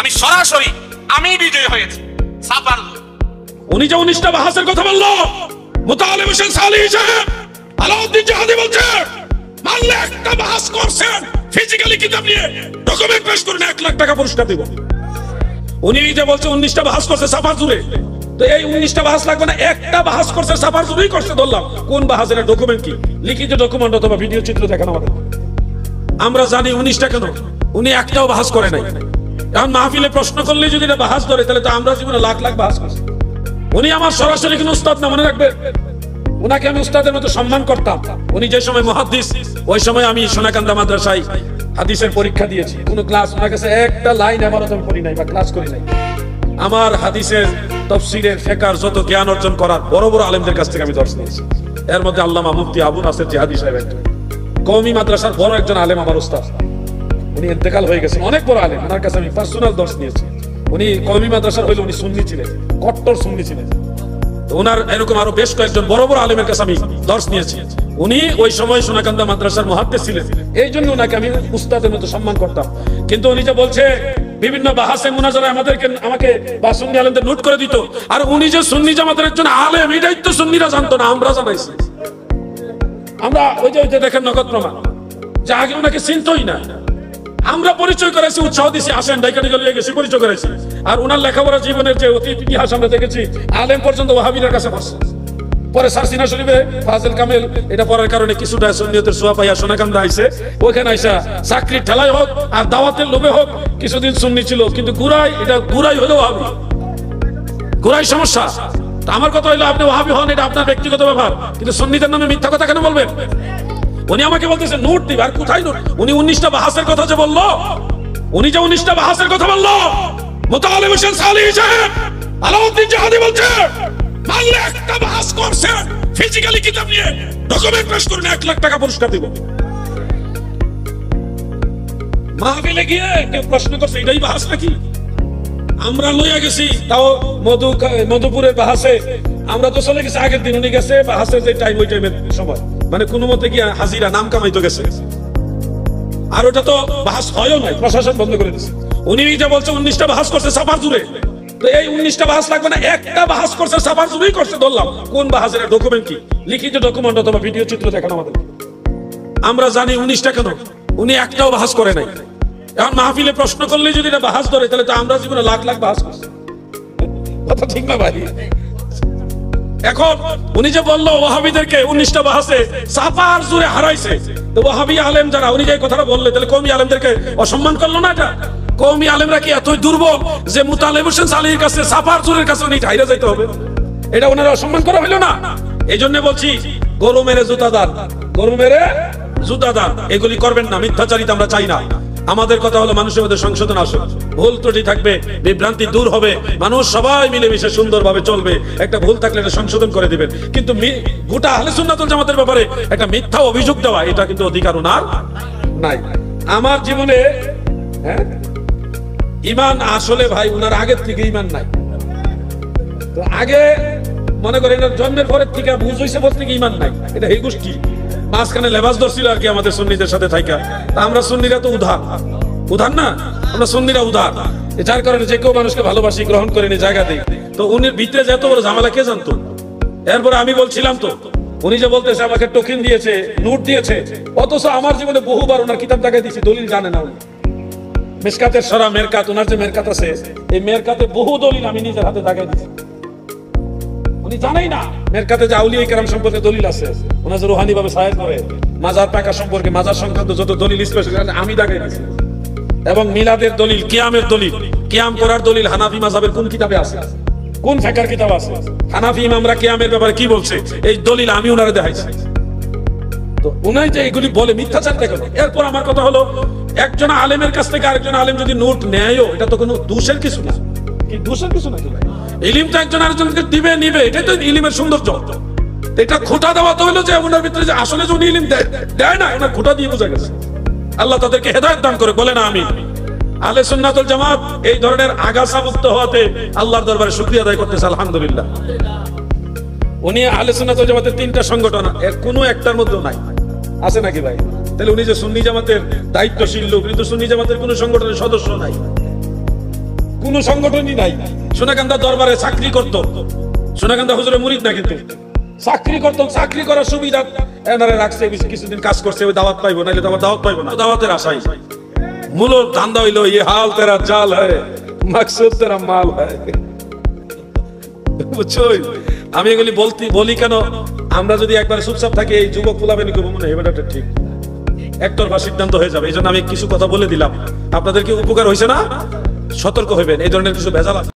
আমি সরাসরি আমি বিজয় হয়েছি সাফার। উনি যে 19টা বাহাসের কথা বললো, মুতাআল্লিম হোসেন সালেহী সাহেব আলাউদ্দিন জাহাদি বলছে মানলে একটা বাহাস করছেন ফিজিক্যালি কিতাব নিয়ে ডকুমেন্ট পেশ করুন 1 লাখ টাকা পুরস্কার দেব। উনি যে বলছে 19টা বাহাস করছে সাফার জুড়ে, তো এই 19টা বাহাস লাগবে না, একটা বাহাস করছে সাফার জুড়েই করছে ধরলাম। কোন বাহাসের ডকুমেন্ট কি, লিখিত ডকুমেন্ট অথবা ভিডিও চিত্র দেখানো আমাদের। আমরা জানি 19টা কেন, উনি একটাও বাহাস করে নাই। এখন মাহফিলে প্রশ্ন করলে যদি এটা বাহাস ধরে তাহলে তো আমরা জীবনে লাখ লাখ বাহাস করছি। উনি আমার সরাসরি কোনো উস্তাদ না, মনে রাখবে। উনাকে আমি উস্তাদের মতো সম্মান করতাম। উনি যে সময় মুহাদ্দিস, ওই সময় আমি সোনাকান্দা মাদ্রাসায় হাদিসের পরীক্ষা দিয়েছি। কোনো ক্লাস ওনার কাছে একটা লাইন আমারও আমি পড়ি নাই বা ক্লাস করি নাই। আমার হাদিসের তাফসীরের ফিকহের যত জ্ঞান অর্জন করার বড় বড় আলেমদের কাছ থেকে আমি দর্শ নিয়েছি। এর মধ্যে আল্লামা মুফতি আবু নাসের জিহাদি সাহেব একজন, কওমি মাদ্রাসার বড় একজন আলেম, আমার উস্তাদ। উনি ইন্তেকাল হয়ে গেছেন, অনেক বড় আলেম। ওনার কাছে আমি পার্সোনাল দর্শ নিয়েছি। উনি কওমি মাদ্রাসার হইলে উনি সুন্নি ছিলেন, কট্টর সুন্নি ছিলেন। ওনার এরকম আরো বেশ কয়েকজন বড় বড় আলেমের কাছে আমি দর্শ নিয়েছি। উনি ওই সময় সোনাকান্দা মাদ্রাসার মুহাদ্দিস ছিলেন, এই জন্য ওনাকে আমি উস্তাদের মতো সম্মান করতাম। কিন্তু উনি যে বলছে বিভিন্ন বাহাসে মুনাজারায় আমাকে বা সুন্নি আলেমদের নোট করে দিত, আর উনি যে সুন্নি জামাতের একজন আলেম এটাই তো সুন্নিরা জানতো না, আমরা জানাইছি। আমরা ওই যে দেখেন নগদ প্রমাণ, যে আগে ওনাকে চিনতই না, আমরা পরিচয় করেছি, উৎসাহ দিছি, আসেন ডাইকাটি গলিয়ে গেছি, পরিচয় করেছি। আর ওনার লেখাপড়া জীবনের যে অতীত ইতিহাস আমরা দেখেছি, আলেম পর্যন্ত ওয়াহাবিদের কাছে বসছে। পরে সারসিনা শরীফে ফাজিল কামেল এটা পড়ার কারণে কিছুটা সুন্নিয়তের সোয়া পাইয়া সোনাকান্দা আইছে। ওইখানে আইসা চাকরির ঠেলায় হোক আর দাওয়াতের লোভে হোক কিছুদিন সুন্নি ছিল, কিন্তু গুড়াই হলো ওয়াহাবি। গুড়াই সমস্যা। আমার কথা হইলো আপনি ওয়াহাবি হন, এটা আপনার ব্যক্তিগত ব্যাপার, কিন্তু সুন্নিদের নামে মিথ্যা কথা কেন বলবেন? উনি আমাকে বলতেছে নোট দিবে, আর কোথায় নোট? উনি 19টা বাহাসের কথা যে বললো, উনি যে 19টা বাহাসের কথা বললো, মুতাআল্লিম হোসেন সালেহী সাহেব আলাউদ্দিন জাহাদি বলছে মানলে একটা বাহাস করছেন ফিজিক্যালি কিতাব নিয়ে ডকুমেন্ট পেশ করুন 1 লাখ টাকা পুরস্কার দেব। মাহফিলে গিয়ে কেউ প্রশ্ন করছে এটাই বাহাস নাকি? আমরা লইয়া গেছি, তাও মধুপুরের বাহাসে আমরা তো চলে গেছি আগের দিন। উনি গেছে বাহাসের যে টাইম, ওই টাইমের সময়, মানে কোনো মতে গিয়া হাজিরা নাম কামাইতো গেছে। আর ওটা তো বাহাস হয়ও নাই, প্রশাসন বন্ধ করে দিচ্ছে। উনি যে বলছে 19টা বাহাস করছে সাফার জুড়ে, তো এই 19টা বাহাস লাগবে না, একটা বাহাস করছে সাফার জুড়েই করছে ধরলাম। কোন বাহাসের ডকুমেন্ট কি, লিখিত ডকুমেন্ট অথবা ভিডিও চিত্র দেখানো আমাদের। আমরা জানি 19টা কেন, উনি একটাও বাহাস করে নাই। এখন মাহফিলে প্রশ্ন করলে যদি এটা বাহাস ধরে তাহলে তো আমরা জীবনে লাখ লাখ বাহাস করছি। কথা ঠিক না ভাই? এখন উনি যে বললো ওয়াহাবিদেরকে 19টা বাহাসে সাফার জুড়ে হারাইছে, তো ওয়াহাবি আলেম যারা, উনি যে কথাটা বললে তাহলে কওমি আলেমদেরকে অসম্মান করলো না? এটা কওমি আলেমরা কি এতই দুর্বল যে মুতাআল্লিম হোসেন সালেহীর কাছে সাফার জুড়ের কাছে উনি হাইরা যাইতে হবে? এটা ওনারা অসম্মান করা হইলো না? এই জন্য বলছি গরু মেরে জুতা দান, গরু মেরে জুতা দান এগুলি করবেন না। মিথ্যাচারিতা আমরা চাই না। আমাদের কথা হলো মানুষের মধ্যে সংশোধন আসুক, ভুল ত্রুটি থাকবে, বিভ্রান্তি দূর হবে, মানুষ সবাই মিলেমিশে সুন্দরভাবে চলবে। একটা ভুল থাকলে এটা সংশোধন করে দিবেন, কিন্তু গোটা আহলে সুন্নাতুল জামাতের ব্যাপারে একটা মিথ্যা অভিযোগ দেওয়া, এটা কিন্তু অধিকার ওনার নাই। আমার জীবনে ঈমান আসলে ভাই ওনার আগের থেকে ঈমান নাই। তো আগে মনে করেন জন্মের পরের থেকে বুঝ হইছে বলতে কি ঈমান নাই, এটা এই গোষ্ঠী মাঝখানে লেবাস ধরছিল আর কি আমাদের সুন্নিদের সাথে থাইকা। তা আমরা সুন্নিরা তো উদার না, আমরা সুন্নিরা উদার, যার কারণে যে কেউ মানুষকে ভালোবাসি, গ্রহণ করে নি, জায়গা দেই। তো উনি ভিতরে যে এত বড় ঝামেলা কে জানতো? এরপরে আমি বলছিলাম তো, উনি যে বলতেছে আমাকে টোকেন দিয়েছে, নোট দিয়েছে, অথচ আমার জীবনে বহুবার ওনার কিতাব দেখাই দিয়েছি, দলিল জানে না উনি। মিশকাতের সরা মেরকাত, ওনার যে মেরকাত আছে, এই মেরকাতে বহু দলিল আমি নিজের হাতে দেখাই দিয়েছি। উনি জানেই না মেরকাতে যে আউলিয়া কেরাম সম্পর্কে দলিল আছে, ওনার যে রুহানি ভাবে সাহায্য করে, মাজার পাকা সম্পর্কে, মাজার সংক্রান্ত যত দলিল স্পেশাল আমি দেখাই দিয়েছি। এবং মিলাদের দলিল, কিয়ামের দলিল, কিয়াম করার দলিল হানাফি মাযহাবের কোন কিতাবে আছে, কোন ফিকহের কিতাব আছে, হানাফি ইমামরা কিয়ামের ব্যাপারে কি বলছে, এই দলিল আমি ওনারে দেখাইছি। তো উনাই যে এগুলি বলে মিথ্যাচার দেখেন। এরপর আমার কথা হলো, একজন আলেমের কাছ থেকে আরেকজন আলেম যদি নোট নেয়ও, এটা তো কোনো দোষের কিছু না। কি দোষের কিছু নাকি? ইলম তো একজন আরেকজনকে দিবে নিবে, এটাই তো ইলমের সৌন্দর্য। এটা খোঁটা দেওয়া তো হলো যে ওনার ভিতরে যে আসলে যে উনি ইলম দেয় না, ওনার খোঁটা দিয়ে বোঝা গেছে। আল্লাহ তাদেরকে হেদায়েত দান করে, বলে না আমি। আহলে সুন্নাতুল জামাত এই ধরনের আগাছা মুক্ত হওয়াতে আল্লাহর দরবারে শুকরিয়া আদায় করতেছে, আলহামদুলিল্লাহ। উনি আহলে সুন্নাতুল জামাতের 3টা সংগঠন, এর কোনো একটার মধ্যে নাই, আছে নাকি ভাই? তাহলে উনি যে সুন্নি জামাতের দায়িত্বশীল লোক, কিন্তু সুন্নি জামাতের কোনো সংগঠনের সদস্য নাই। কোনো সংগঠনই নাই। সোনাকান্দা দরবারে চাকরি করতো, সোনাকান্দা হুজুরের মুরিদ না, কিন্তু চাকরি করতো। চাকরি করার সুবিধা এনারে রাখছে, কিছুদিন কাজ করছে, ওই দাওয়াত পাইবো, নাহলে তো আবার দাওয়াত পাইবো না। দাওয়াতের আশাই মূল ধান্দা হইলো ये हाल तेरा चाल है मकसद तेरा माल है। বুঝছো? আমি এগুলি বলি কেন, আমরা যদি একবার চুপচাপ থাকি এই যুবক পোলাবেন কি মনে হয় এটা ঠিক একতরফা সিদ্ধান্ত হয়ে যাবে। এই জন্য আমি কিছু কথা বলে দিলাম, আপনাদের কি উপকার হয়েছে না? সতর্ক হইবেন, এই ধরনের কিছু ভেজাল আছে।